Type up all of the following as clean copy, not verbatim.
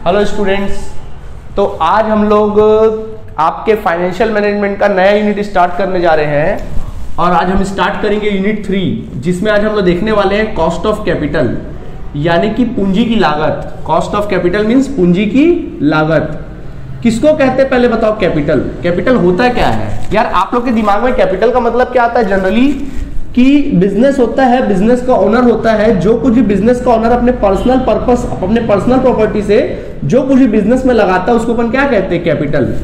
Hello students. तो आज हम लोग आपके फाइनेंशियल मैनेजमेंट का नया यूनिट स्टार्ट करने जा रहे हैं और आज हम स्टार्ट करेंगे यूनिट 3, जिसमें आज हम लोग देखने वाले हैं कॉस्ट ऑफ कैपिटल, यानी कि पूंजी की लागत। कॉस्ट ऑफ कैपिटल मींस पूंजी की लागत। किसको कहते हैं पहले बताओ? कैपिटल। कैपिटल होता क्या है यार? आप लोग के दिमाग में कैपिटल का मतलब क्या आता है जनरली? कि बिजनेस होता है, बिजनेस का ओनर होता है, जो कुछ भी बिजनेस का ओनर अपने पर्सनल पर्पस, अपने पर्सनल प्रॉपर्टी से जो कुछ भी बिजनेस में लगाता है उसको अपन क्या कहते हैं? कैपिटल।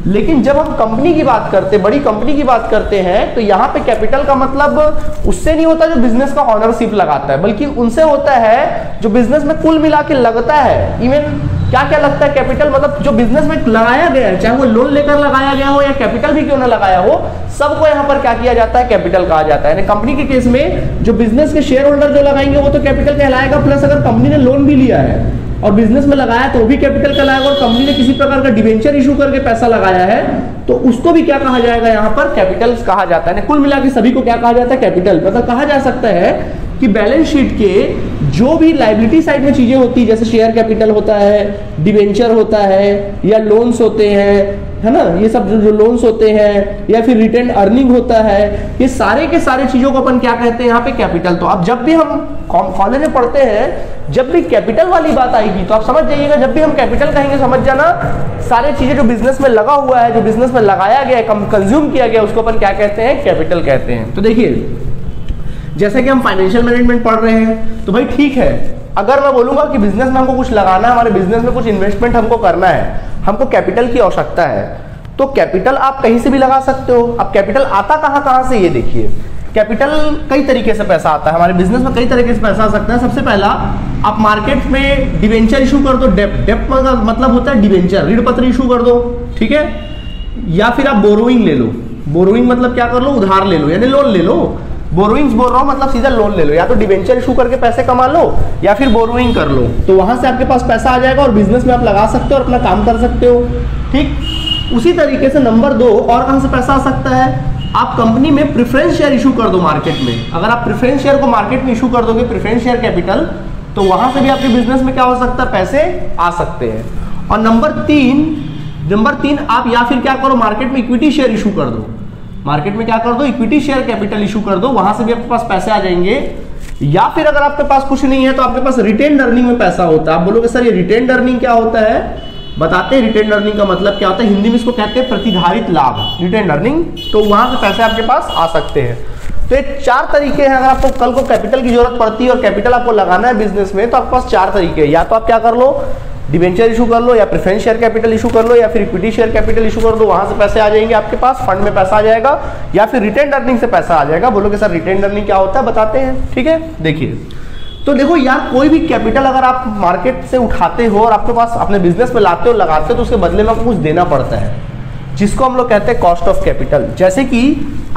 लेकिन जब हम कंपनी की बात करते हैं, बड़ी कंपनी की बात करते हैं, तो यहाँ पे कैपिटल का मतलब उससे नहीं होता जो बिजनेस का ओनरशिप लगाता है, बल्कि उनसे होता है जो बिजनेस में कुल मिला के लगता है। इवन क्या क्या लगता है कैपिटल, मतलब जो बिजनेस में लगाया गया है, चाहे वो लोन लेकर लगाया गया हो या कैपिटल भी क्यों ना लगाया हो, सबको यहाँ पर क्या किया जाता है? कैपिटल कहा जाता है। कंपनी के केस में जो बिजनेस के शेयर होल्डर जो लगाएंगे वो तो कैपिटल कहलाएगा, प्लस अगर कंपनी ने लोन भी लिया है और बिजनेस में लगाया तो भी कैपिटल कहलाएगा, और कंपनी ने किसी प्रकार का डिवेंचर इशू करके पैसा लगाया है तो उसको भी क्या कहा जाएगा? यहाँ पर कैपिटल कहा जाता है। कुल मिला के सभी को क्या कहा जाता है? कैपिटल। मतलब कहा जा सकता है कि बैलेंस शीट के जो भी लायबिलिटी साइड में चीजें होती है, जैसे शेयर कैपिटल होता है, डिवेंचर होता है, या लोन्स होते हैं, है ना, ये सब जो लोन्स होते हैं, या फिर रिटेन अर्निंग होता है, ये सारे के सारे चीजों को अपन क्या कहते हैं यहाँ पे? कैपिटल। तो अब जब भी हम कॉलेज में पढ़ते हैं, जब भी कैपिटल वाली बात आएगी तो आप समझ जाइएगा, जब भी हम कैपिटल कहेंगे समझ जाना सारे चीजें जो बिजनेस में लगा हुआ है, जो बिजनेस में लगाया गया है, कंज्यूम किया गया, उसको अपन क्या कहते हैं? कैपिटल कहते हैं। तो देखिए, जैसे कि हम फाइनेंशियल मैनेजमेंट पढ़ रहे हैं तो भाई ठीक है, अगर मैं बोलूंगा कि बिजनेस में हमको कुछ लगाना है, हमारे बिजनेस में कुछ इन्वेस्टमेंट हमको करना है, हमको कैपिटल की आवश्यकता है, तो कैपिटल आप कहीं से भी लगा सकते हो। अब कैपिटल आता कहाँ से, ये देखिए। कैपिटल कई तरीके से पैसा आता है हमारे बिजनेस में, कई तरीके से पैसा आ सकता है। सबसे पहला, आप मार्केट में डिवेंचर इशू कर दो। डेप्ट मतलब होता है डिवेंचर, ऋण पत्र इशू कर दो, ठीक है। या फिर आप बोरोइंग ले लो। बोरोइंग मतलब क्या कर लो? उधार ले लो, यानी लोन ले लो। बोरोइंग्स बोल रहा हूं मतलब सीधा लोन ले लो, या तो डिवेंचर इशू करके पैसे कमा लो या फिर बोरोइंग कर लो, तो वहां से आपके पास पैसा आ जाएगा और बिजनेस में आप लगा सकते हो और अपना काम कर सकते हो, ठीक। उसी तरीके से नंबर 2 और कहां से पैसा आ सकता है? आप कंपनी में प्रेफरेंस शेयर इशू कर दो मार्केट में। अगर आप प्रेफरेंस शेयर को मार्केट में इशू कर दोगे, प्रेफरेंस शेयर कैपिटल, तो वहां से भी आपके बिजनेस में क्या हो सकता है? पैसे आ सकते हैं। और नंबर तीन आप या फिर क्या करो, मार्केट में इक्विटी शेयर इशू कर दो। मार्केट में क्या कर दो? इक्विटी शेयर कैपिटल इशू कर दो, वहां से भी आपके पास पैसे आ जाएंगे। या फिर अगर आपके पास कुछ नहीं है तो आपके पास रिटेन अर्निंग में पैसा होता है। आप बोलोगे सर ये रिटेन अर्निंग क्या होता है? बताते हैं रिटेन अर्निंग का मतलब क्या होता है। हिंदी में इसको कहते हैं प्रतिधारित लाभ, रिटेन अर्निंग। तो वहां से पैसे आपके पास आ सकते हैं। तो ये 4 तरीके हैं। अगर आपको कल को कैपिटल की जरूरत पड़ती है और कैपिटल आपको लगाना है बिजनेस में, तो आपके पास 4 तरीके हैं। या तो आप क्या कर लो, डिवेंचर इशू कर लो, या प्रेफरेंस शेयर कैपिटल इशू कर लो, या फिर इक्विटी शेयर कैपिटल इशू कर दो, वहां से पैसे आ जाएंगे आपके पास, फंड में पैसा आ जाएगा, या फिर रिटेन अर्निंग से पैसा आ जाएगा। बोलोगे सर रिटेन अर्निंग क्या होता है? बताते हैं, ठीक है। देखिए, तो देखो यार, कोई भी कैपिटल अगर आप मार्केट से उठाते हो और आपके पास अपने बिजनेस में लाते हो, लगाते हो, तो उसके बदले में आपको कुछ देना पड़ता है, जिसको हम लोग कहते हैं कॉस्ट ऑफ कैपिटल। जैसे कि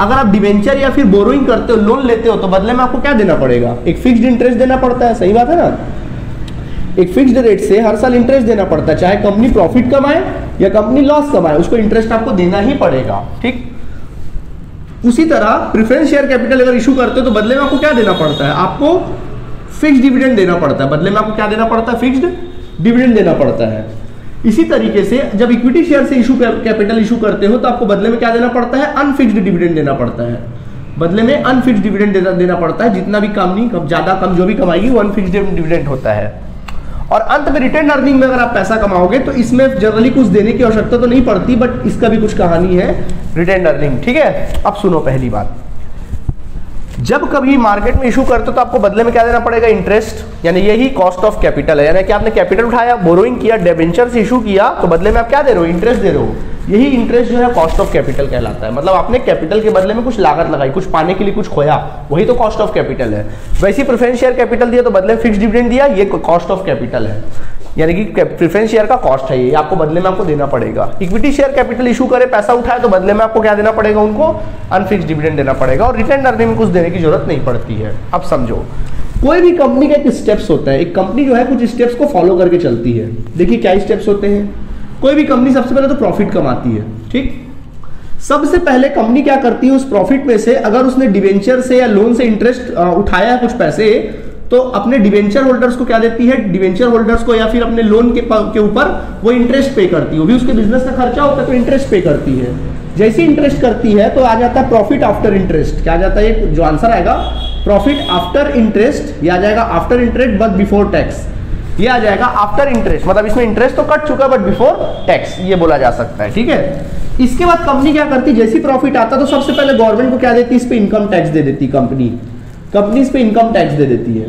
अगर आप डिवेंचर या फिर बोरोइंग करते हो, लोन लेते हो, तो बदले में आपको क्या देना पड़ेगा? एक फिक्स्ड इंटरेस्ट देना पड़ता है, सही बात है ना। एक फिक्स्ड रेट से हर साल इंटरेस्ट देना पड़ता है, चाहे कंपनी प्रॉफिट कमाए या कंपनी लॉस कमाए, उसको इंटरेस्ट आपको देना ही पड़ेगा, ठीक। उसी तरह प्रेफरेंस शेयर कैपिटल अगर इशू करते हो तो बदले में आपको क्या देना पड़ता है? आपको फिक्स्ड डिविडेंड देना पड़ता है। बदले में आपको क्या देना पड़ता है? फिक्स्ड डिविडेंड देना पड़ता है। इसी तरीके से जब इक्विटी शेयर से इशू कैपिटल इशू करते हो तो आपको बदले में क्या देना पड़ता है? अनफिक्स्ड डिविडेंड देना पड़ता है। बदले में अनफिक्स्ड डिविडेंड देना पड़ता है। जितना भी कंपनी ज्यादा कम जो भी कमाएगी वो अनफिक्स्ड डिविडेंड होता है। और अंत में रिटेन अर्निंग में अगर आप पैसा कमाओगे तो इसमें जनरली कुछ देने की आवश्यकता तो नहीं पड़ती, बट इसका भी कुछ कहानी है रिटेन अर्निंग, ठीक है। अब सुनो पहली बात, जब कभी मार्केट में इशू करते हो तो आपको बदले में क्या देना पड़ेगा? इंटरेस्ट, यानी यही कॉस्ट ऑफ कैपिटल है। यानी कि आपने कैपिटल उठाया, बोरोइंग किया, डिवेंचर से इशू किया, तो बदले में आप क्या दे रहे हो? इंटरेस्ट दे रहे हो। यही इंटरेस्ट जो है कॉस्ट ऑफ कैपिटल कहलाता है। मतलब आपने कैपिटल के बदले में कुछ लागत लगाई, कुछ पाने के लिए कुछ खोया, वही तो कॉस्ट ऑफ कैपिटल है। वैसे ही प्रेफरेंस शेयर कैपिटल दिया तो बदले में फिक्स्ड डिविडेंड दिया, ये कॉस्ट ऑफ कैपिटल है, यानी कि प्रेफरेंस शेयर का कॉस्ट है, ये आपको बदले में आपको देना पड़ेगा। इक्विटी शेयर कैपिटल इशू करे, पैसा उठाए, तो बदले में आपको क्या देना पड़ेगा? उनको अनफिक्स्ड डिविडेंड देना पड़ेगा, और रिटेन अर्निंग में कुछ देने की जरूरत नहीं पड़ती है। अब समझो, कोई भी कंपनी का एक स्टेप्स होता है। एक कंपनी जो है कुछ स्टेप्स को फॉलो करके चलती है। देखिए क्या स्टेप्स होते हैं। कोई भी कंपनी सबसे पहले तो प्रॉफिट कमाती है, ठीक। सबसे पहले कंपनी क्या करती है? उस प्रॉफिट में से अगर उसने डिवेंचर से या लोन से इंटरेस्ट उठाया है कुछ पैसे, तो अपने डिवेंचर होल्डर्स को क्या देती है, डिवेंचर होल्डर्स को या फिर अपने लोन के ऊपर वो इंटरेस्ट पे करती है, वो भी उसके बिजनेस का खर्चा होता है तो इंटरेस्ट पे करती है। जैसे इंटरेस्ट करती है तो आ जाता है प्रॉफिट आफ्टर इंटरेस्ट। क्या आ जाता है, जो आंसर आएगा प्रॉफिट आफ्टर इंटरेस्ट, ये आ जाएगा after interest but before tax, ये आ जाएगा आफ्टर इंटरेस्ट, मतलब इसमें इंटरेस्ट तो कट चुका बट बिफोर टैक्स, ये बोला जा सकता है। ठीक है, इसके बाद कंपनी क्या करती है, जैसी प्रॉफिट आता तो सबसे पहले गवर्नमेंट को क्या देती है, इस पे इनकम टैक्स दे देती कंपनी इस पे इनकम टैक्स दे देती है।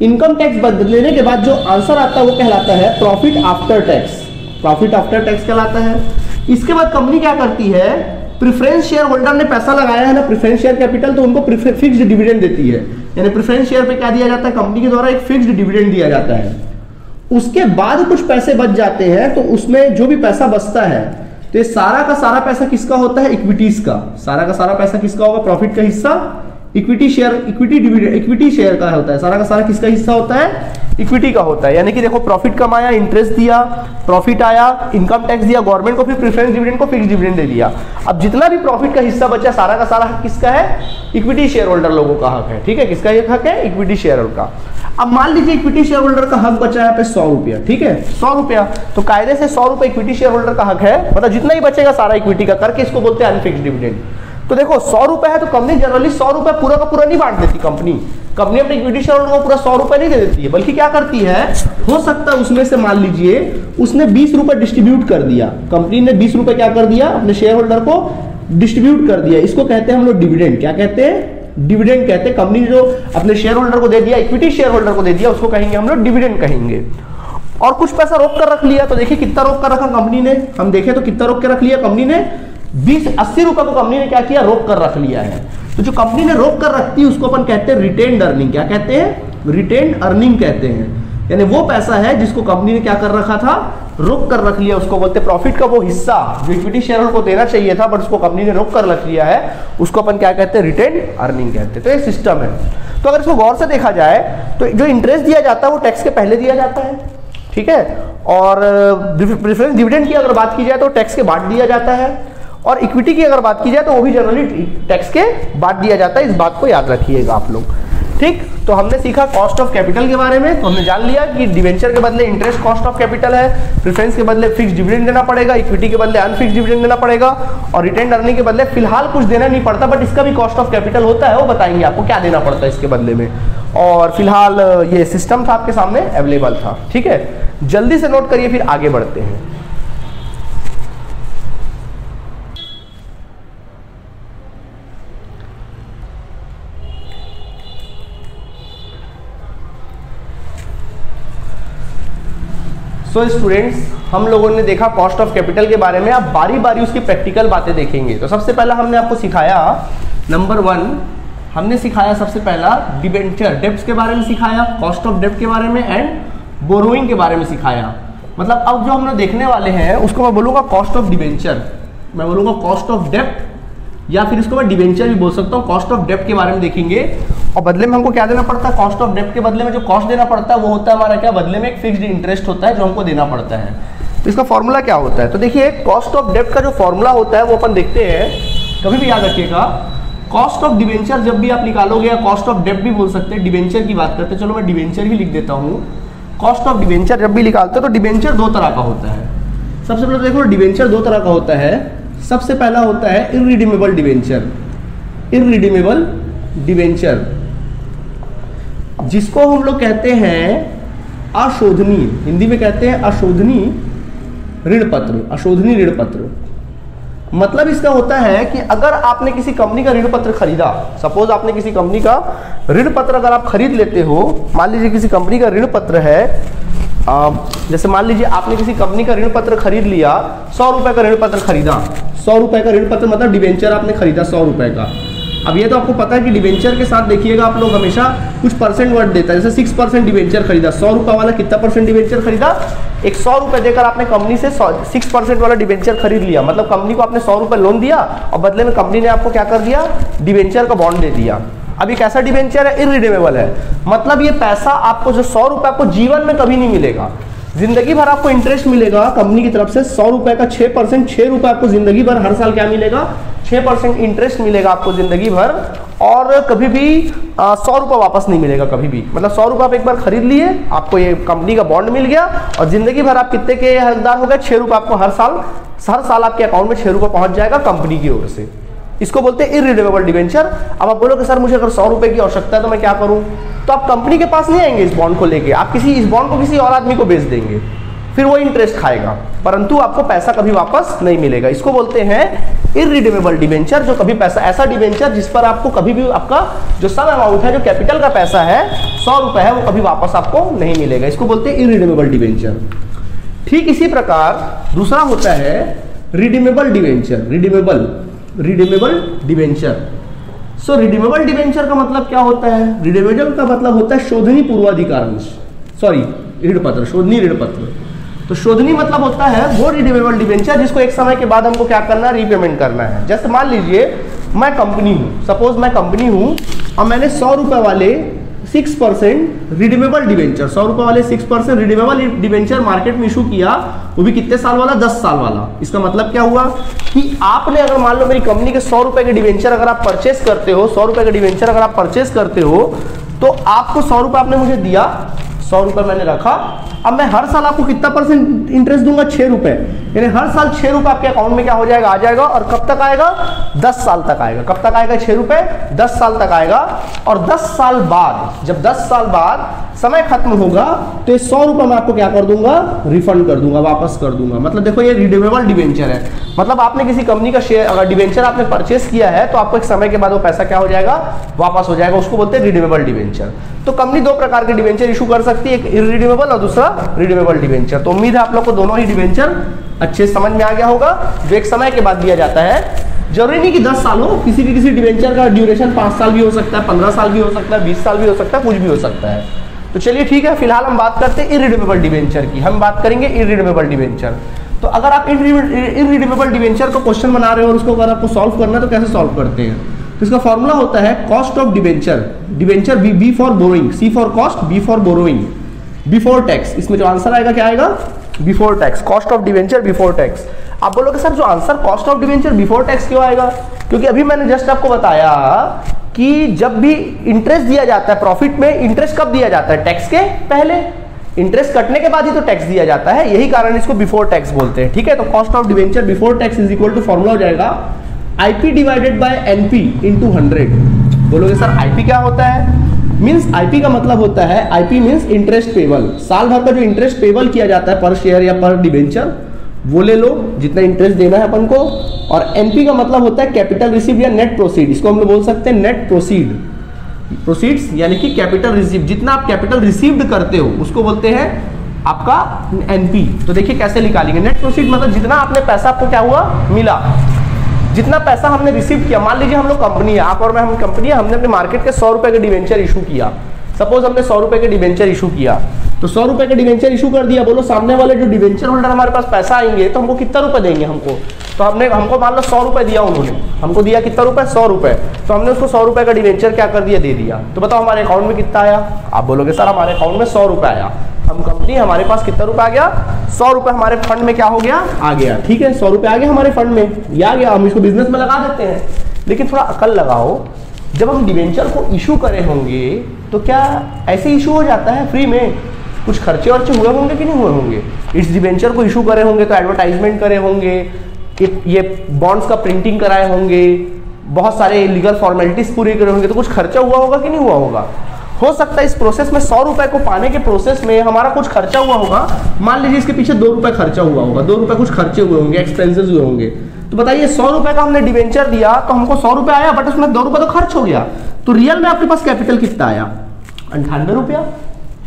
इनकम टैक्स बदलने के बाद जो आंसर आता है वो कहलाता है profit after tax, profit after tax कहलाता है। इसके बाद कंपनी क्या करती है, प्रेफरेंस शेयर होल्डर ने पैसा लगाया है ना, प्रेफरेंस शेयर कैपिटल, तो उनको फिक्स्ड डिविडेंड देती है, यानी प्रेफरेंस शेयर पे क्या दिया जाता है, कंपनी के द्वारा एक फिक्स्ड डिविडेंड दिया जाता है। उसके बाद कुछ पैसे बच जाते हैं, तो उसमें जो भी पैसा बचता है तो ये सारा का सारा पैसा किसका होता है, इक्विटीज का, सारा का सारा पैसा किसका होगा, प्रॉफिट का हिस्सा equity share, equity dividend equity share का होता है, सारा का सारा किसका हिस्सा होता है, इक्विटी का होता है। यानी कि देखो प्रॉफिट कमाया, इंटरेस्ट दिया, प्रॉफिट आया, इनकम टैक्स दिया गवर्नमेंट को, फिर प्रेफरेंस डिविडेंड को फिक्स डिविडेंड दे दिया। अब जितना भी प्रॉफिट का हिस्सा बचा सारा का सारा किसका है, इक्विटी शेयर होल्डर लोगों का हक है। ठीक है, किसका ये हक है, इक्विटी शेयर होल्डर का। अब मान लीजिए इक्विटी शेयर होल्डर का हक बचा है पे 100 रुपया, ठीक है 100 रुपया, तो कायदे से 100 रुपए इक्विटी शेयर होल्डर का हक है, मतलब जितना ही बचेगा सारा इक्विटी का करके इसको बोलते हैं अनफिक्स्ड डिविडेंड। तो देखो 100 रुपए है तो कंपनी जनरली 100 रुपए पूरा का पूरा नहीं बांट देती, कंपनी अपने इक्विटी शेयर होल्डर को पूरा 100 रुपए नहीं दे देती है, बल्कि क्या करती है, हो सकता है उसमें से मान लीजिए उसने 20 रुपए डिस्ट्रीब्यूट कर दिया, कंपनी ने 20 रुपए क्या कर दिया, अपने शेयर होल्डर को डिस्ट्रीब्यूट कर दिया, इसको कहते हैं हम लोग डिविडेंड। क्या कहते हैं, डिविडेंड कहते हैं। कंपनी ने जो अपने शेयर होल्डर को दे दिया, इक्विटी शेयर होल्डर को दे दिया, उसको कहेंगे हम लोग डिविडेंड कहेंगे। और कुछ पैसा रोक कर रख लिया, तो देखिए कितना रोक कर रखा कंपनी ने, हम देखें तो कितना रोक के रख लिया कंपनी ने, 80 रुपए को कंपनी ने क्या किया, रोक कर रख लिया है। तो जो कंपनी ने रोक कर रखती है उसको अपन कहते हैं रिटेन्ड अर्निंग। क्या कहते हैं, रिटेन्ड अर्निंग कहते हैं, यानी वो पैसा है जिसको कंपनी ने क्या कर रखा था, रोक कर रख लिया, उसको बोलते हैं प्रॉफिट का वो हिस्सा जो इक्विटी शेयर होल्डर को देना चाहिए था बट उसको कंपनी ने रोक कर रख लिया है, उसको अपन क्या कहते हैं, रिटेन्ड अर्निंग कहते हैं। तो ये सिस्टम है। तो अगर इसको गौर से देखा जाए तो जो इंटरेस्ट दिया जाता है वो टैक्स के पहले दिया जाता है, ठीक है, और प्रेफरेंस डिविडेंड की अगर बात की जाए तो टैक्स के बाद दिया जाता है, और इक्विटी की अगर बात की जाए तो वो भी जनरली टैक्स के बाद दिया जाता है। इस बात को याद रखिएगा आप लोग। ठीक, तो हमने सीखा कॉस्ट ऑफ कैपिटल के बारे में, तो हमने जान लिया कि डिवेंचर के बदले इंटरेस्ट कॉस्ट ऑफ कैपिटल है, प्रेफरेंस के बदले फिक्स डिविडेंड देना पड़ेगा, इक्विटी के बदले अनफिक्स डिविडेंड देना पड़ेगा, और रिटेन्ड अर्निंग के बदले फिलहाल कुछ देना नहीं पड़ता बट इसका भी कॉस्ट ऑफ कैपिटल होता है, वो बताएंगे आपको क्या देना पड़ता है इसके बदले में। और फिलहाल ये सिस्टम था आपके सामने अवेलेबल था। ठीक है, जल्दी से नोट करिए फिर आगे बढ़ते हैं। सो स्टूडेंट्स, हम लोगों ने देखा कॉस्ट ऑफ कैपिटल के बारे में, अब बारी बारी उसकी प्रैक्टिकल बातें देखेंगे। तो सबसे पहला हमने आपको सिखाया, नंबर 1 हमने सिखाया सबसे पहला डिबेंचर डेब्ट्स के बारे में सिखाया, कॉस्ट ऑफ डेब्ट के बारे में एंड बोरोइंग के बारे में सिखाया। मतलब अब जो हम लोग देखने वाले हैं उसको मैं बोलूँगा कॉस्ट ऑफ डिबेंचर, मैं बोलूँगा कॉस्ट ऑफ डेब्ट, या फिर इसको मैं डिबेंचर भी बोल सकता हूँ। कॉस्ट ऑफ डेब्ट के बारे में देखेंगे और बदले में हमको क्या देना पड़ता है, कॉस्ट ऑफ डेब्ट के बदले में जो कॉस्ट देना पड़ता है वो होता है हमारा क्या, बदले में एक फिक्स्ड इंटरेस्ट होता है जो हमको देना पड़ता है। तो इसका फॉर्मूला क्या होता है, तो देखिए कॉस्ट ऑफ डेब्ट का जो फॉर्मूला होता है वो अपन देखते हैं, कभी भी याद रखिएगा। कॉस्ट ऑफ डिबेंचर जब भी आप निकालोगे, या कॉस्ट ऑफ डेब्ट भी बोल सकते हैं, डिबेंचर की बात करते हैं, चलो मैं डिबेंचर ही लिख देता हूँ। कॉस्ट ऑफ डिबेंचर जब भी निकालते हैं तो डिबेंचर दो तरह का होता है। सबसे पहले देखो डिबेंचर दो तरह का होता है। सबसे पहला होता है इररिडीमेबल डिबेंचर, इररिडीमेबल डिबेंचर जिसको हम लोग कहते हैं अशोधनीय, हिंदी में कहते हैं अशोधनीय ऋण पत्र, अशोधनीय ऋण पत्र। मतलब इसका होता है कि अगर आपने किसी कंपनी का ऋण पत्र खरीदा, सपोज आपने किसी कंपनी का ऋण पत्र अगर आप खरीद लेते हो, मान लीजिए किसी कंपनी का ऋण पत्र है, जैसे मान लीजिए आपने किसी कंपनी का ऋण पत्र खरीद लिया, 100 रुपए का ऋण पत्र खरीदा, 100 रुपए का ऋण पत्र मतलब डिबेंचर आपने खरीदा 100 रुपए का। अब ये तो आपको पता है कि डिबेंचर के साथ देखिएगा आप लोग हमेशा कुछ परसेंट वर्ड देता है, जैसे 6% डिबेंचर खरीदा, 100 रुपए वाला कितना परसेंट डिबेंचर खरीदा, एक 100 रुपए देकर आपने कंपनी से 6% वाला डिबेंचर खरीद लिया, मतलब कंपनी को आपने 100 रुपए लोन दिया और बदले में कंपनी ने आपको क्या कर दिया, डिबेंचर का बॉन्ड दे दिया। अब ये कैसा डिबेंचर है, इररिडीमेबल है, मतलब ये पैसा आपको जो 100 रुपए आपको जीवन में कभी नहीं मिलेगा, जिंदगी भर आपको इंटरेस्ट मिलेगा कंपनी की तरफ से 100 रुपए का 6%, 6 रुपए आपको जिंदगी भर हर साल क्या मिलेगा, 6% इंटरेस्ट मिलेगा आपको जिंदगी भर। और कभी भी 100 रुपए वापस नहीं मिलेगा कभी भी। मतलब 100 रुपए आप एक बार खरीद लिए, आपको ये कंपनी का बॉन्ड मिल गया और जिंदगी भर आप कितने के हकदार हो गए, 6 रुपए आपको हर साल आपके अकाउंट में 6 रुपए पहुंच जाएगा कंपनी की ओर से। इसको बोलते हैं इररिडेमेबल डिवेंचर। अब आप बोलोगे सर मुझे अगर 100 रुपए की आवश्यकता है तो मैं क्या करूं, तो आप कंपनी के पास नहीं आएंगे इस बॉन्ड को लेके, आप इस बॉन्ड को किसी और आदमी को बेच देंगे, फिर वो इंटरेस्ट खाएगा, परंतु आपको पैसा कभी वापस नहीं मिलेगा। इसको बोलते हैं इररिडेमेबल डिवेंचर, जो कभी पैसा, ऐसा डिवेंचर जिस पर आपको कभी भी आपका जो सब अमाउंट है, जो कैपिटल का पैसा है 100 रुपए है, वो कभी वापस आपको नहीं मिलेगा। इसको बोलते हैं इररिडेमेबल डिवेंचर। ठीक इसी प्रकार दूसरा होता है redeemable debenture. Redeemable debenture. So redeemable debenture का मतलब क्या होता है, रिडीमेबल का मतलब होता है शोधनी पूर्वाधिकारांश, ऋण पत्र, शोधनी ऋण पत्र। तो शोधनी मतलब होता है वो रिडीमेबल डिवेंचर जिसको एक समय के बाद हमको क्या करना है, रीपेमेंट करना है। जैसे मान लीजिए मैं कंपनी हूं, सपोज मैं कंपनी हूं और मैंने 100 रुपए वाले 6% रिडीमेबल डिवेंचर, 100 रुपए वाले 6% रिडीमेबल डिवेंचर मार्केट में इशू किया, वो भी कितने साल वाला, 10 साल वाला। इसका मतलब क्या हुआ कि आपने अगर मान लो मेरी कंपनी के 100 रुपए के डिवेंचर अगर आप परचेस करते हो, 100 रुपए के डिवेंचर अगर आप परचेस करते हो, तो आपको 100 रुपए आपने मुझे दिया, 100 रुपए मैंने रखा, अब मैं हर साल आपको कितना % इंटरेस्ट दूंगा, 6 रुपए, यानी हर साल 6 रुपए आपके अकाउंट में क्या हो जाएगा, आ जाएगा। और कब तक आएगा, 10 साल तक आएगा। कब तक आएगा 6 रुपए, 10 साल तक आएगा। और 10 साल बाद, जब 10 साल बाद समय खत्म होगा तो ये 100 रुपए मैं आपको क्या कर दूंगा, रिफंड कर दूंगा, वापस कर दूंगा। मतलब देखो ये रिडीमेबल डिवेंचर है। मतलब आपने किसी कंपनी का शेयर अगर डिवेंचर आपने परचेस किया है तो आपको एक समय के बाद वो पैसा क्या हो जाएगा, वापस हो जाएगा। उसको बोलते हैं रिडीमेबल डिवेंचर। तो कंपनी दो प्रकार के डिवेंचर इशू कर सकती है, एक इररिडीमेबल और दूसरा रिडीमेबल डिवेंचर। तो उम्मीद है आप लोग को दोनों ही डिवेंचर अच्छे समझ में आ गया होगा, जो एक समय के बाद दिया जाता है। जरूरी नहीं कि 10 साल हो, किसी डिवेंचर का ड्यूरेशन 5 साल भी हो सकता है, 15 साल भी हो सकता है, 20 साल भी हो सकता है, कुछ भी हो सकता है। तो चलिए ठीक है, फिलहाल हम बात करते हैं इररिडीमेबल डिवेंचर की। हम बात करेंगे इररिडीमेबल डिवेंचर। तो अगर आप इररिडीमेबल डिवेंचर को क्वेश्चन बना रहे हो और उसको अगर आपको सॉल्व करना है तो कैसे सॉल्व करते हैं, तो इसका फॉर्मूला होता है cost of debenture, debenture B for borrowing, C for cost, B for borrowing, before tax. इसमें जो आंसर आएगा क्या आएगा, before tax, cost of debenture before tax. आप बोलोगे सर जो answer cost of debenture before tax क्यों आएगा, क्योंकि अभी मैंने जस्ट आपको बताया कि जब भी इंटरेस्ट दिया जाता है प्रॉफिट में, इंटरेस्ट कब दिया जाता है, टैक्स के पहले, इंटरेस्ट कटने के बाद ही तो टैक्स दिया जाता है, यही कारण इसको बिफोर टैक्स बोलते हैं। ठीक है, तो cost of debenture before tax is equal to formula हो जाएगा IP divided by NP into 100। बोलोगे सर आईपी क्या होता है, मींस आईपी का मतलब होता है, आईपी मींस इंटरेस्ट पेबल, साल भर का जो इंटरेस्ट पेबल किया जाता है पर शेयर या पर डिवेंचर, वो ले लो जितना इंटरेस्ट देना है अपन को। और एनपी का मतलब होता है कैपिटल रिसीव या नेट प्रोसीड, इसको हम लोग बोल सकते हैं नेट प्रोसीड, प्रोसीड्स यानी कि कैपिटल रिसीव, जितना आप कैपिटल रिसीव्ड करते हो उसको बोलते हैं आपका एनपी। तो देखिए कैसे निकालेंगे, नेट प्रोसीड मतलब जितना आपने पैसा, आपको क्या हुआ, मिला, जितना पैसा हमने रिसीव किया। मान लीजिए हम लोग कंपनी है, आप और मैं, हम कंपनी है, हमने अपने मार्केट के 100 रुपए के डिवेंचर इशू किया। सपोज हमने 100 रुपए के डिवेंचर इशू किया, तो 100 रुपए के डिवेंचर इशू कर दिया। बोलो सामने वाले जो डिवेंचर होल्डर हमारे पास पैसा आएंगे तो हमको कितना रुपए देंगे, हमको तो हमको मान लो 100 रुपए दिया उन्होंने, हमको दिया कितना रुपए, 100 रुपए। तो हमने उसको 100 रुपए का डिवेंचर क्या कर दिया, दे दिया। तो बताओ हमारे अकाउंट में कितना आया, आप बोलोगे सर हमारे अकाउंट में 100 रुपए आया। हम कंपनी, हमारे पास कितना रुपए आ गया, 100 रुपए हमारे फंड में क्या हो गया, आ गया। ठीक है, 100 रुपए आ गया हमारे फंड में, ये आ गया, हम इसको बिजनेस में लगा देते हैं। लेकिन थोड़ा अकल लगाओ, जब हम डिवेंचर को इशू करे होंगे तो क्या ऐसे इशू हो जाता है फ्री में, कुछ खर्चे वर्चे हुए होंगे कि नहीं हुए होंगे। इस डिवेंचर को इशू करे होंगे तो एडवर्टाइजमेंट करे होंगे, ये बॉन्ड्स का प्रिंटिंग कराए होंगे, बहुत सारे लीगल फॉर्मेलिटीज पूरी करे होंगे, तो कुछ खर्चा हुआ होगा कि नहीं हुआ होगा। हो सकता है इस प्रोसेस में 100 रुपए को पाने के प्रोसेस में हमारा कुछ खर्चा हुआ होगा। मान लीजिए इसके पीछे 2 रुपए खर्चा हुआ होगा, 2 रुपए कुछ खर्चे हुए होंगे, एक्सपेंसेस हुए होंगे। तो बताइए 100 रुपए का हमने डिवेंचर दिया तो हमको 100 रुपए आया, बट उसमें 2 रुपए तो खर्च हो गया। तो रियल में आपके पास कैपिटल कितना आया, 98 रुपया।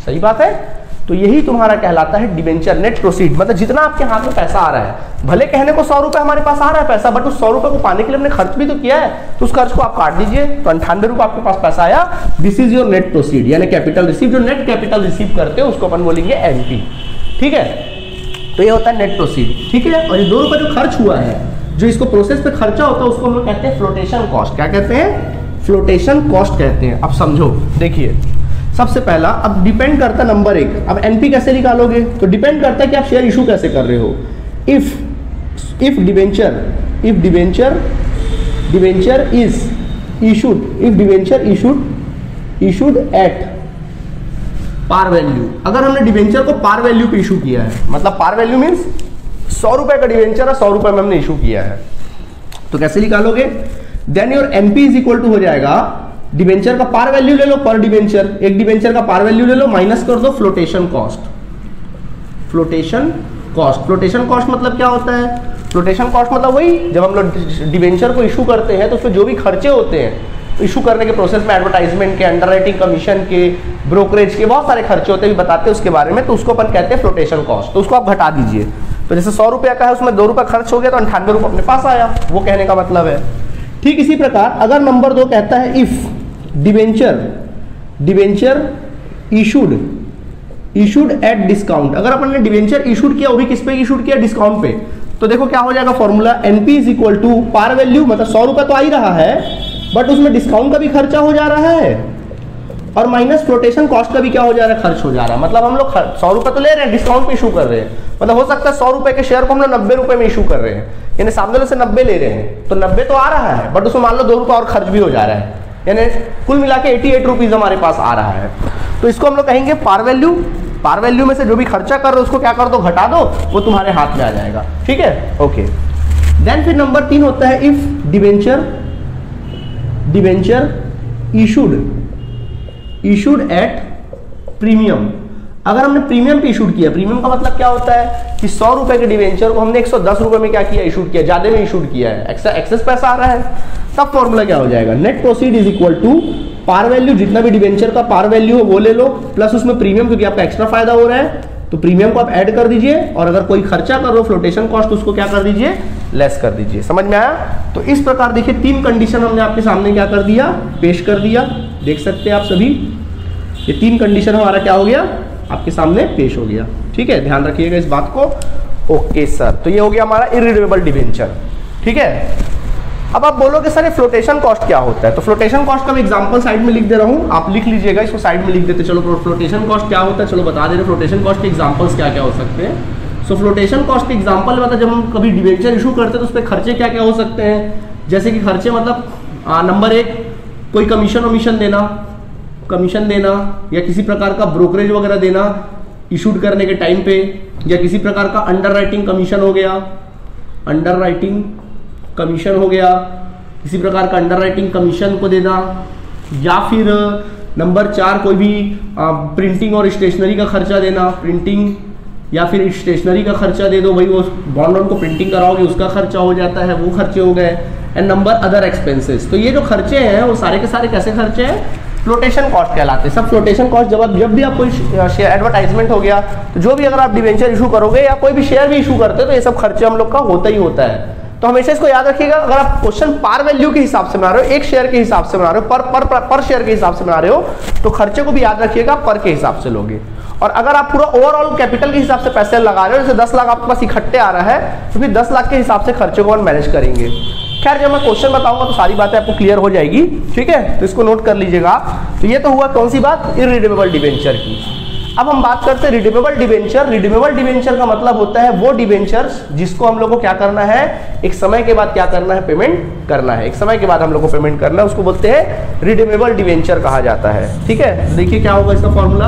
सही बात है। तो यही तुम्हारा कहलाता है डिवेंचर नेट प्रोसीड, मतलब जितना आपके हाथ में पैसा आ रहा है, भले कहने को 100 रुपए हमारे पास आ रहा है पैसा, बट उस 100 रुपए को पाने के लिए हमने खर्च भी तो किया है, तो उस खर्च को आप काट दीजिए, तो 98 रुपए आपके पास पैसा आया। This is your net proceed, यानी कैपिटल रिसीव, जो नेट कैपिटल रिसीव करते हो उसको अपन बोलेंगे एनपी। ठीक है, तो ये होता है नेट प्रोसीड। ठीक है, और ये 2 रुपए जो खर्च हुआ है, जो इसको प्रोसेस पे खर्चा होता है, उसको हम लोग कहते हैं फ्लोटेशन कॉस्ट। क्या कहते हैं, फ्लोटेशन कॉस्ट कहते हैं। अब समझो, देखिए सबसे पहला, अब डिपेंड करता है नंबर एक, अब एनपी कैसे निकालोगे, तो डिपेंड करता है कि आप शेयर इशू कैसे कर रहे हो। If debenture is issued at par value, अगर हमने डिवेंचर को पार वैल्यू पे इशू किया है, मतलब पार वैल्यू मीन्स 100 रुपए का डिवेंचर है, 100 रुपए में हमने इशू किया है, तो कैसे निकालोगे, then your NP is equal to हो जाएगा, डिवेंचर का पार वैल्यू ले लो पर डिवेंचर, एक डिवेंचर का पार वैल्यू ले लो, माइनस कर दो फ्लोटेशन कॉस्ट। फ्लोटेशन कॉस्ट मतलब क्या होता है, फ्लोटेशन कॉस्ट मतलब वही, जब हम लोग डिवेंचर को इशू करते हैं तो उसमें जो भी खर्चे होते हैं इशू करने के प्रोसेस में, एडवर्टाइजमेंट के, अंडरराइटिंग कमीशन के, ब्रोकरेज के, बहुत सारे खर्चे होते हैं, बताते हैं उसके बारे में, तो उसको अपन कहते हैं फ्लोटेशन कॉस्ट। तो उसको आप घटा दीजिए, तो जैसे 100 रुपया का है उसमें 2 रुपया खर्च हो गया तो 98 रुपये अपने पास आया, वो कहने का मतलब है। ठीक इसी प्रकार अगर नंबर 2 कहता है if debenture issued at discount, अगर अपन ने डिवेंचर इशूड किया, वो भी किस पे इशूड किया, डिस्काउंट पे, तो देखो क्या हो जाएगा formula, NP is equal to par value, मतलब 100 रुपया तो आ ही रहा है बट उसमें डिस्काउंट का भी खर्चा हो जा रहा है और माइनस फ्लोटेशन कॉस्ट का भी क्या हो जा रहा है, खर्च हो जा रहा है। मतलब हम लोग 100 रुपए तो ले रहे हैं, डिस्काउंट पे इशू कर रहे हैं, मतलब हो सकता है 100 रुपए के शेयर को हम लोग 90 रुपए में इशू कर रहे हैं, यानी सामने वाले से 90 ले रहे हैं, तो 90 तो आ रहा है बट उसमें मान लो 2 रुपए और खर्च भी हो जा रहा है, यानी कुल मिला के 88 रुपीज हमारे पास आ रहा है। तो इसको हम लोग कहेंगे पार वैल्यू में से जो भी खर्चा कर रहे हो उसको क्या कर दो, घटा दो, वो तुम्हारे हाथ में आ जाएगा। ठीक है, ओके। देन फिर नंबर 3 होता है if debenture issued at premium, अगर हमने प्रीमियम पे इशूड किया, प्रीमियम का मतलब क्या होता है कि 100 रुपए के डिवेंचर को हमने 110 रुपए में क्या किया, इशूड किया, ज्यादा में इशूड किया है, एक्सेस पैसा आ रहा है, तब फॉर्मूला क्या हो जाएगा, net proceed is equal to par value, जितना भी डिवेंचर का पार वैल्यू हो वो ले लो, प्लस उसमें प्रीमियम, क्योंकि आपका एक्स्ट्रा फायदा हो रहा है तो प्रीमियम को आप ऐड कर दीजिए, और अगर कोई खर्चा कर रहे हो फ्लोटेशन कॉस्ट उसको क्या कर दीजिए, लेस कर दीजिए। समझ में आया? तो इस प्रकार देखिए 3 कंडीशन हमने आपके सामने क्या कर दिया, पेश कर दिया, देख सकते हैं आप सभी, ये 3 कंडीशन हमारा क्या हो गया, आपके सामने पेश हो गया। ठीक है, ध्यान रखिएगा इस बात को। ओके सर, तो ये हो गया हमारा इररिडेवेबल डिवेंचर। ठीक है, अब आप बोलोगे सर ये फ्लोटेशन कॉस्ट क्या होता है, तो फ्लोटेशन कॉस्ट का मैं एग्जांपल साइड में लिख दे रहा हूं, आप लिख लीजिएगा, इसको साइड में लिख देते चलो। फ्लोटेशन कॉस्ट क्या होता है चलो बता दे रहे, फ्लोटेशन कॉस्ट के एग्जांपल्स क्या क्या हो सकते हैं। सो फ्लोटेशन कॉस्ट के एग्जांपल मतलब जब हम कभी डिवेंचर इशू करते हैं तो उस पर खर्चे क्या क्या हो सकते हैं, जैसे कि खर्चे मतलब नंबर 1 कोई कमीशन देना या किसी प्रकार का ब्रोकरेज वगैरह देना इशूड करने के टाइम पे, या किसी प्रकार का अंडरराइटिंग कमीशन हो गया, किसी प्रकार का अंडरराइटिंग कमीशन को देना, या फिर नंबर 4 कोई भी प्रिंटिंग और स्टेशनरी का खर्चा देना, प्रिंटिंग या फिर स्टेशनरी का खर्चा दे दो भाई, वो बॉन्ड को प्रिंटिंग कराओगे उसका खर्चा हो जाता है, वो खर्चे हो गए। एंड नंबर अदर एक्सपेंसेस, तो ये जो खर्चे हैं वो सारे के सारे कैसे खर्चे हैं, फ्लोटेशन कॉस्ट कहलाते हैं। सब फ्लोटेशन कॉस्ट जब भी आप कोई शेयर एडवर्टाइजमेंट हो गया, तो जो भी अगर आप डिवेंचर इशू करोगे या कोई भी शेयर भी इशू करते हो तो ये सब खर्चे हम लोग का होता ही होता है। तो हमेशा इसको याद रखिएगा, अगर आप क्वेश्चन पार वैल्यू के हिसाब से बना रहे हो, एक शेयर के हिसाब से बना रहे हो, पर शेयर के हिसाब से बना रहे हो, तो खर्चे को भी याद रखिएगा पर के हिसाब से लोगे। और अगर आप पूरा ओवरऑल कैपिटल के हिसाब से पैसे लगा रहे हो, जैसे 10 लाख आपके पास इकट्ठे आ रहा है, तो फिर 10 लाख के हिसाब से खर्चे को मैनेज करेंगे। खैर जब मैं क्वेश्चन बताऊंगा तो सारी बातें आपको क्लियर हो जाएगी। ठीक है, तो इसको नोट कर लीजिएगा। तो ये तो हुआ कौन सी बात, इररिडेवेबल डिवेंचर की। अब हम बात करते हैं रिडीमेबल डिवेंचर। रिडीमेबल डिवेंचर का मतलब होता है वो डिवेंचर्स जिसको हम लोग को क्या करना है, एक समय के बाद क्या करना है, पेमेंट करना है। एक समय के बाद हम लोग को पेमेंट करना है, उसको बोलते हैं रिडीमेबल डिवेंचर कहा जाता है। ठीक है, देखिए क्या होगा इसका formula,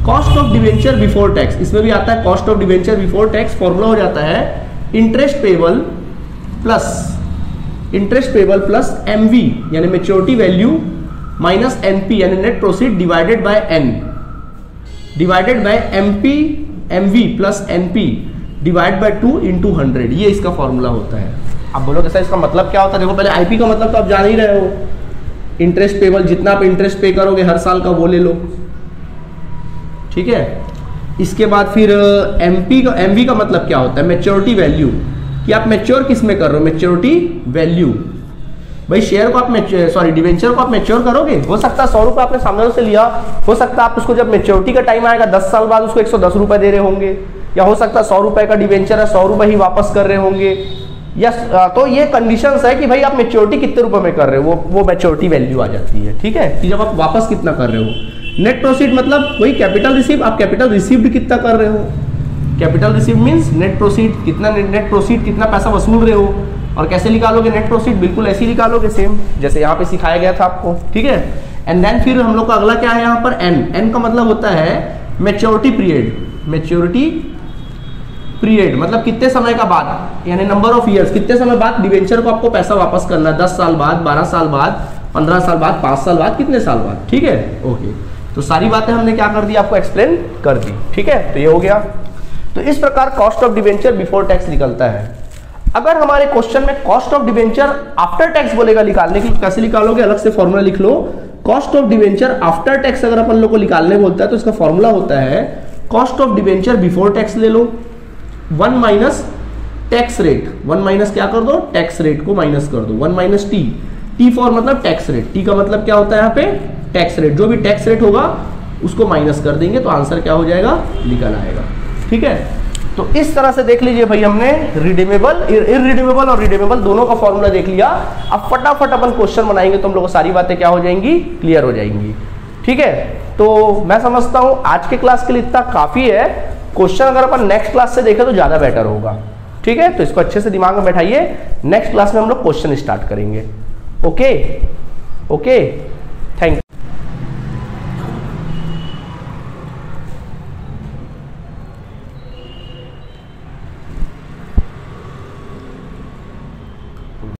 cost of debenture before tax, इसमें भी आता है cost of debenture before tax. Formula हो जाता है इंटरेस्ट पेबल प्लस एमवी यानी मैच्योरिटी वैल्यू माइनस एनपी यानी net proceed divided by N divided by MV plus NP divide by 2 × 100। ये इसका फॉर्मूला होता है। अब बोलोगे सर इसका मतलब क्या होता है, देखो पहले आईपी का मतलब तो आप जान ही रहे हो, इंटरेस्ट पेबल, जितना आप इंटरेस्ट पे करोगे हर साल का वो ले लो। ठीक है, इसके बाद फिर एमवी का मतलब क्या होता है, मैच्योरिटी वैल्यू, कि आप मैच्योर किस में कर रहे हो, मैच्योरिटी वैल्यू। भाई शेयर को आप डिवेंचर को आप मैच्योर करोगे, हो सकता है 100 रुपये आपने सामने से लिया, हो सकता है आप उसको जब मैच्योरिटी का टाइम आएगा 10 साल बाद उसको 110 रुपये दे रहे होंगे, या हो सकता है 100 रुपये का डिवेंचर है 100 रुपये ही वापस कर रहे होंगे, या तो ये कंडीशंस है कि भाई आप मैच्योरिटी कितने रुपए में कर रहे हो, वो मैच्योरिटी वैल्यू आ जाती है। ठीक है, कि जब आप वापस कितना कर रहे हो, नेट प्रोसीड मतलब वही कैपिटल रिसीव, आप कैपिटल रिसीव्ड कितना कर रहे हो, capital receive means net proceed कितना, नेट प्रोसीड कितना पैसा वसूल रहे हो। और कैसे निकालोगे नेट प्रोसीड, बिल्कुल ऐसे ही निकालोगे सेम जैसे यहाँ पे सिखाया गया था आपको, ठीक है। एंड देन फिर हम लोग का अगला क्या है यहाँ पर एन, एन का मतलब होता है मैच्योरिटी पीरियड, मैच्योरिटी पीरियड मतलब कितने समय का बाद, यानी नंबर ऑफ ईयर्स, कितने समय बाद डिवेंचर को आपको पैसा वापस करना है, 10 साल बाद, 12 साल बाद, 15 साल बाद, 5 साल बाद, कितने साल बाद, ठीक है। ओके, तो सारी बातें हमने क्या कर दी, आपको एक्सप्लेन कर दी, ठीक है। तो ये हो गया। तो इस प्रकार cost of debenture before tax निकलता है। अगर हमारे क्वेश्चन में cost of debenture after tax बोलेगा निकालने के लिए, कैसे निकालोगे, अलग से फॉर्मूला लिख लो। Cost of debenture after tax अगर अपन लोग को निकालने बोलता है तो इसका फॉर्मूला होता है cost of debenture before tax ले लो, 1 माइनस टैक्स रेट, 1 माइनस क्या कर दो, टैक्स रेट को माइनस कर दो, 1 माइनस टी, टी फॉर मतलब टैक्स रेट, टी का मतलब क्या होता है यहाँ पे टैक्स रेट, जो भी टैक्स रेट होगा उसको माइनस कर देंगे तो आंसर क्या हो जाएगा, निकल आएगा, ठीक है। तो इस तरह से देख लीजिए भाई, हमने रिडीमेबल, इररिडीमेबल और रिडीमेबल दोनों का फॉर्मूला देख लिया। अब फटाफट अपन क्वेश्चन बनाएंगे तो हम लोग को सारी बातें क्या हो जाएंगी, क्लियर हो जाएंगी, ठीक है। तो मैं समझता हूं आज के क्लास के लिए इतना काफी है। क्वेश्चन अगर अपन नेक्स्ट क्लास से देखें तो ज्यादा बेटर होगा, ठीक है। तो इसको अच्छे से दिमाग में बैठाइए, नेक्स्ट क्लास में हम लोग क्वेश्चन स्टार्ट करेंगे। Okay okay.